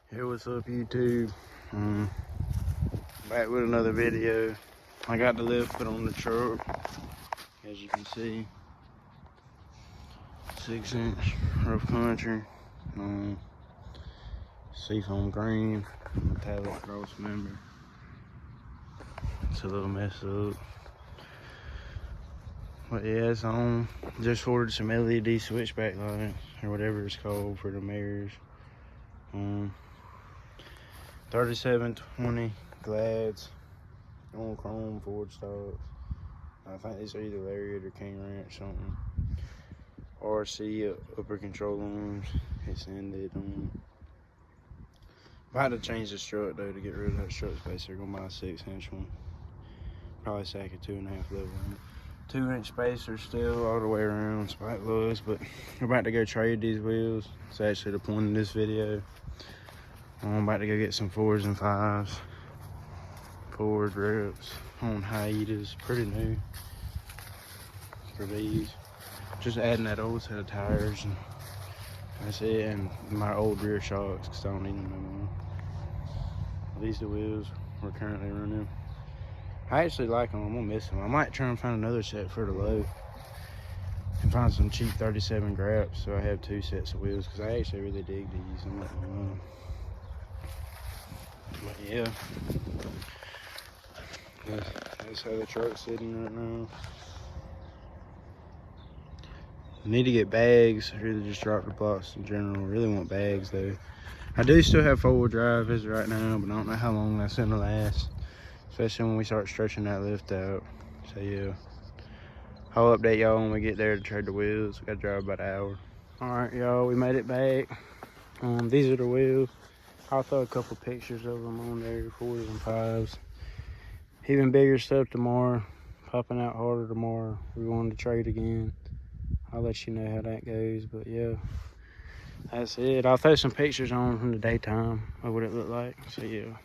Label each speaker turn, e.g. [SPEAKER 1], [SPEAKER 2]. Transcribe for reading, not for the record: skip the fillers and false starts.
[SPEAKER 1] Hey, what's up, YouTube? Back with another video. I got the lift put on the truck, as you can see. 6-inch rough country, seafoam green, metallic cross member. It's a little messed up, but yeah, it's on. Just ordered some LED switchback lights, or whatever it's called, for the mirrors. 3720 Glads on chrome Ford stocks. I think these are either Lariat or King Ranch something. RC upper control arms. It's ended. About to change the strut though to get rid of that strut spacer. Gonna buy a 6-inch one. Probably sack a 2.5 level one. 2-inch spacer still all the way around, spike lugs, but we're about to go trade these wheels. It's actually the point of this video. I'm about to go get some 4s and 5s. Ford reps on hiatus, pretty new for these. Just adding that old set of tires, and that's it, and my old rear shocks, because I don't need them no more. These are the wheels we're currently running. I actually like them. I'm gonna miss them. I might try and find another set for the low and find some cheap 37 graps so I have 2 sets of wheels, because I actually really dig these. I'm not gonna lie. But yeah, that's how the truck's sitting right now. I need to get bags, or either just drop the blocks in general. I really want bags though. I do still have 4-wheel drive as of right now, but I don't know how long that's gonna last, especially when we start stretching that lift out. So yeah, I'll update y'all when we get there to trade the wheels. We gotta drive about an hour. All right, y'all, we made it back. These are the wheels. I'll throw a couple pictures of them on there, 4s and 5s. Even bigger stuff tomorrow, popping out harder tomorrow. We wanted to trade again. I'll let you know how that goes, but yeah, that's it. I'll throw some pictures on from the daytime of what it looked like, so yeah.